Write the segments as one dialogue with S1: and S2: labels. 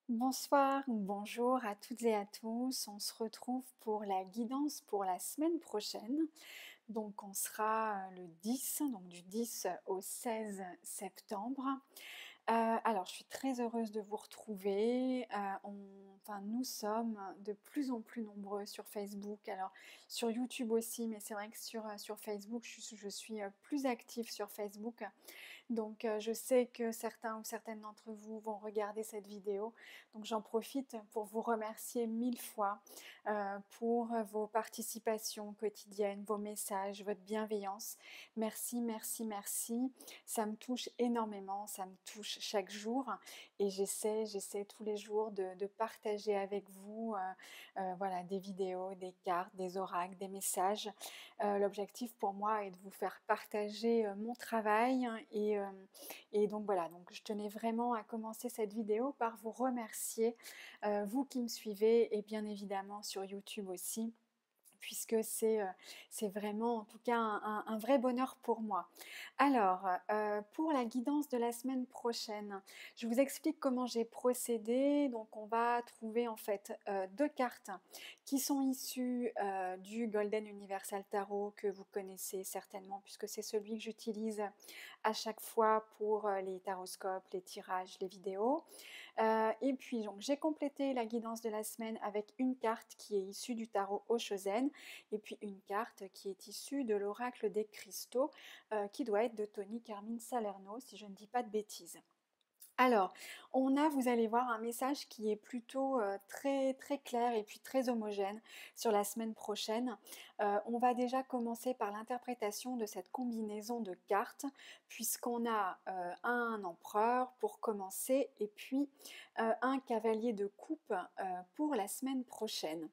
S1: Bonsoir ou bonjour à toutes et à tous. On se retrouve pour la guidance pour la semaine prochaine. Donc on sera le 10, donc du 10 au 16 septembre. Alors, je suis très heureuse de vous retrouver. Enfin, nous sommes de plus en plus nombreux sur Facebook. Alors, sur YouTube aussi, mais c'est vrai que sur Facebook, je suis plus active sur Facebook. Donc, je sais que certains ou certaines d'entre vous vont regarder cette vidéo. Donc, j'en profite pour vous remercier mille fois pour vos participations quotidiennes, vos messages, votre bienveillance. Merci, merci, merci. Ça me touche énormément, ça me touche chaque jour et j'essaie tous les jours de partager avec vous voilà, des vidéos, des cartes, des oracles, des messages. L'objectif pour moi est de vous faire partager mon travail et donc voilà, donc je tenais vraiment à commencer cette vidéo par vous remercier, vous qui me suivez et bien évidemment sur YouTube aussi puisque c'est vraiment en tout cas un vrai bonheur pour moi. Alors, pour la guidance de la semaine prochaine, je vous explique comment j'ai procédé. Donc on va trouver en fait 2 cartes qui sont issues du Golden Universal Tarot que vous connaissez certainement puisque c'est celui que j'utilise à chaque fois pour les taroscopes, les tirages, les vidéos. Et puis donc j'ai complété la guidance de la semaine avec une carte qui est issue du tarot Oshozen et puis une carte qui est issue de l'oracle des cristaux qui doit être de Tony Carmine Salerno si je ne dis pas de bêtises. Alors, vous allez voir, un message qui est plutôt très très clair et puis très homogène sur la semaine prochaine. On va déjà commencer par l'interprétation de cette combinaison de cartes, puisqu'on a un empereur pour commencer et puis un cavalier de coupe pour la semaine prochaine.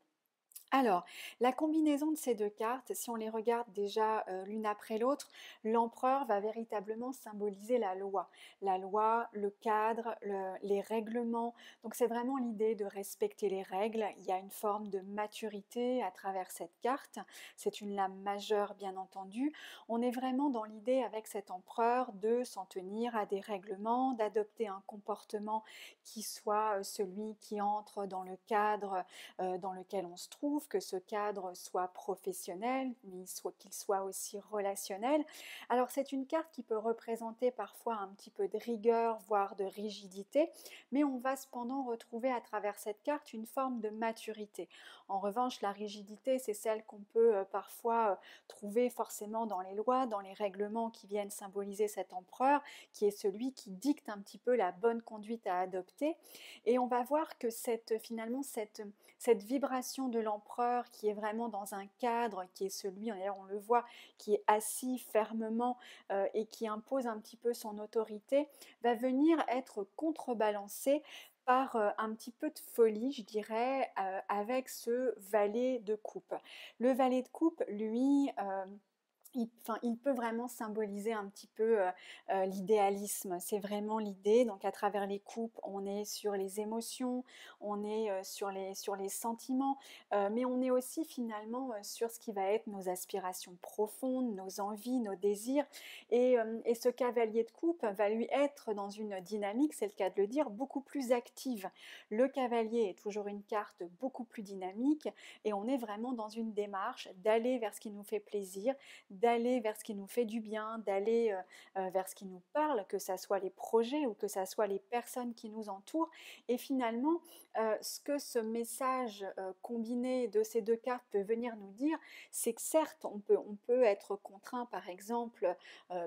S1: Alors, la combinaison de ces 2 cartes, si on les regarde déjà, l'une après l'autre, l'empereur va véritablement symboliser la loi. La loi, le cadre, les règlements. Donc c'est vraiment l'idée de respecter les règles. Il y a une forme de maturité à travers cette carte. C'est une lame majeure, bien entendu. On est vraiment dans l'idée avec cet empereur de s'en tenir à des règlements, d'adopter un comportement qui soit, celui qui entre dans le cadre, dans lequel on se trouve, que ce cadre soit professionnel, mais qu'il soit aussi relationnel. Alors c'est une carte qui peut représenter parfois un petit peu de rigueur, voire de rigidité, mais on va cependant retrouver à travers cette carte une forme de maturité. En revanche, la rigidité, c'est celle qu'on peut parfois trouver forcément dans les lois, dans les règlements qui viennent symboliser cet empereur, qui est celui qui dicte un petit peu la bonne conduite à adopter. Et on va voir que finalement cette vibration de l'empereur qui est vraiment dans un cadre, qui est celui, d'ailleurs on le voit, qui est assis fermement et qui impose un petit peu son autorité, va venir être contrebalancé par un petit peu de folie, je dirais, avec ce valet de coupe. Le valet de coupe, lui, il peut vraiment symboliser un petit peu l'idéalisme. C'est vraiment l'idée. Donc à travers les coupes, on est sur les émotions, on est sur les sentiments, mais on est aussi finalement sur ce qui va être nos aspirations profondes, nos envies, nos désirs. Et ce cavalier de coupe va lui être dans une dynamique, c'est le cas de le dire, beaucoup plus active. Le cavalier est toujours une carte beaucoup plus dynamique et on est vraiment dans une démarche d'aller vers ce qui nous fait plaisir, d'aller vers ce qui nous fait du bien, d'aller vers ce qui nous parle, que ça soit les projets ou que ça soit les personnes qui nous entourent. Et finalement, ce que ce message combiné de ces 2 cartes peut venir nous dire, c'est que certes, on peut être contraint, par exemple,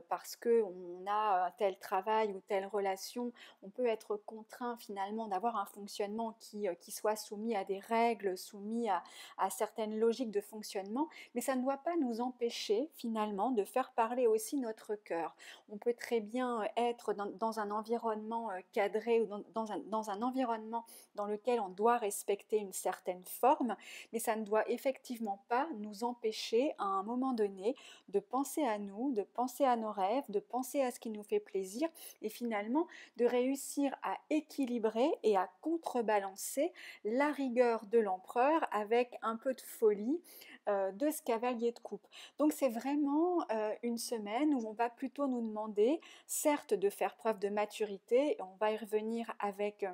S1: parce qu'on a tel travail ou telle relation, on peut être contraint finalement d'avoir un fonctionnement qui soit soumis à des règles, soumis à certaines logiques de fonctionnement, mais ça ne doit pas nous empêcher finalement de faire parler aussi notre cœur. On peut très bien être dans un environnement cadré ou dans un environnement dans lequel on doit respecter une certaine forme, mais ça ne doit effectivement pas nous empêcher à un moment donné de penser à nous, de penser à nos rêves, de penser à ce qui nous fait plaisir et finalement de réussir à équilibrer et à contrebalancer la rigueur de l'empereur avec un peu de folie de ce cavalier de coupe. Donc c'est vraiment une semaine où on va plutôt nous demander, certes, de faire preuve de maturité, et on va y revenir avec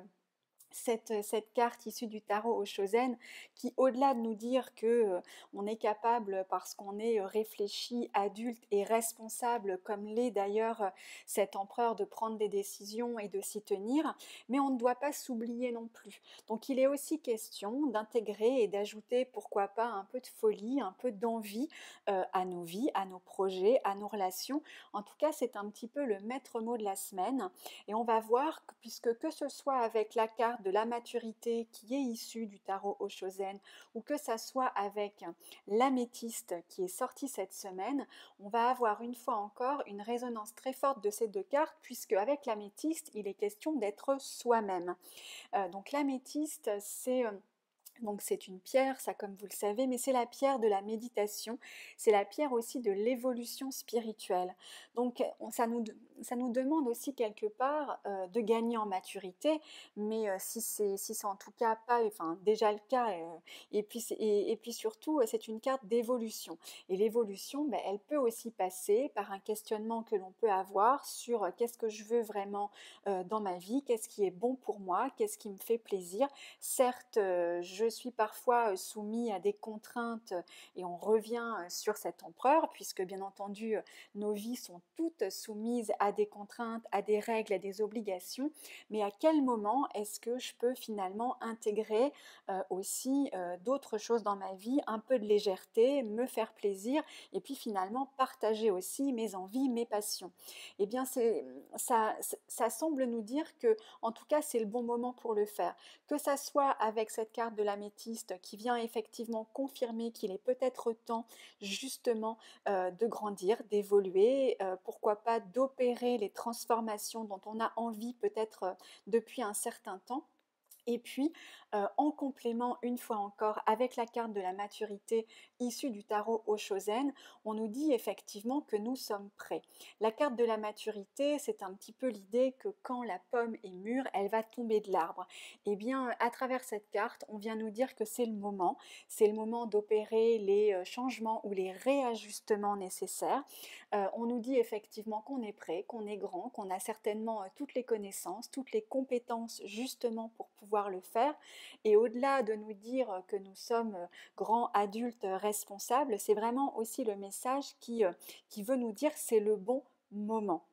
S1: cette carte issue du tarot Oshozen qui, au-delà de nous dire que on est capable, parce qu'on est réfléchi, adulte et responsable, comme l'est d'ailleurs cet empereur, de prendre des décisions et de s'y tenir, mais on ne doit pas s'oublier non plus. Donc il est aussi question d'intégrer et d'ajouter, pourquoi pas, un peu de folie, un peu d'envie à nos vies, à nos projets, à nos relations. En tout cas, c'est un petit peu le maître mot de la semaine. Et on va voir que, puisque que ce soit avec la carte de la maturité qui est issue du tarot Oshozen, ou que ça soit avec l'améthyste qui est sorti cette semaine, on va avoir une fois encore une résonance très forte de ces deux cartes, puisque avec l'améthyste, il est question d'être soi-même. Donc l'améthyste, c'est une pierre, ça comme vous le savez, mais c'est la pierre de la méditation, c'est la pierre aussi de l'évolution spirituelle. Donc ça nous demande aussi quelque part de gagner en maturité, mais si c'est en tout cas pas, enfin déjà le cas, et puis surtout c'est une carte d'évolution. Et l'évolution, ben, elle peut aussi passer par un questionnement que l'on peut avoir sur qu'est-ce que je veux vraiment dans ma vie, qu'est-ce qui est bon pour moi, qu'est-ce qui me fait plaisir. Certes, je suis parfois soumis à des contraintes et on revient sur cet empereur, puisque bien entendu, nos vies sont toutes soumises à des contraintes, à des règles, à des obligations. Mais à quel moment est-ce que je peux finalement intégrer aussi d'autres choses dans ma vie, un peu de légèreté, me faire plaisir et puis finalement partager aussi mes envies, mes passions. Eh bien, ça semble nous dire que, en tout cas, c'est le bon moment pour le faire. Que ça soit avec cette carte de l'améthyste qui vient effectivement confirmer qu'il est peut-être temps justement de grandir, d'évoluer, pourquoi pas d'opérer les transformations dont on a envie peut-être depuis un certain temps. Et puis, en complément, une fois encore, avec la carte de la maturité issue du tarot Oshozen, on nous dit effectivement que nous sommes prêts. La carte de la maturité, c'est un petit peu l'idée que quand la pomme est mûre, elle va tomber de l'arbre. Eh bien, à travers cette carte, on vient nous dire que c'est le moment d'opérer les changements ou les réajustements nécessaires. On nous dit effectivement qu'on est prêt, qu'on est grand, qu'on a certainement toutes les connaissances, toutes les compétences justement pour pouvoir le faire. Et au-delà de nous dire que nous sommes grands adultes responsables, c'est vraiment aussi le message qui veut nous dire c'est le bon moment.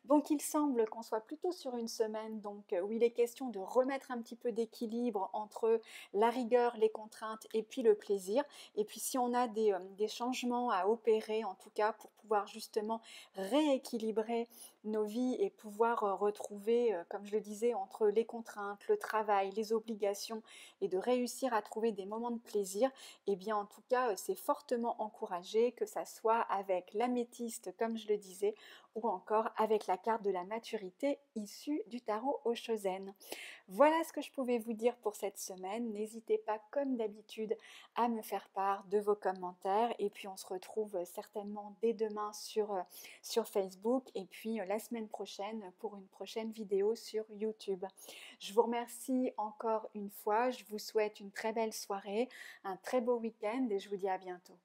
S1: Donc il semble qu'on soit plutôt sur une semaine où il est question de remettre un petit peu d'équilibre entre la rigueur, les contraintes et puis le plaisir. Et puis si on a des changements à opérer, en tout cas pour pouvoir justement rééquilibrer nos vies et pouvoir retrouver, comme je le disais, entre les contraintes, le travail, les obligations et de réussir à trouver des moments de plaisir, eh bien en tout cas c'est fortement encouragé, que ça soit avec l'améthyste comme je le disais, ou encore avec la carte de la maturité issue du tarot Oshozen. Voilà ce que je pouvais vous dire pour cette semaine. N'hésitez pas, comme d'habitude, à me faire part de vos commentaires. Et puis, on se retrouve certainement dès demain sur Facebook. Et puis, la semaine prochaine pour une prochaine vidéo sur YouTube. Je vous remercie encore une fois. Je vous souhaite une très belle soirée, un très beau week-end et je vous dis à bientôt.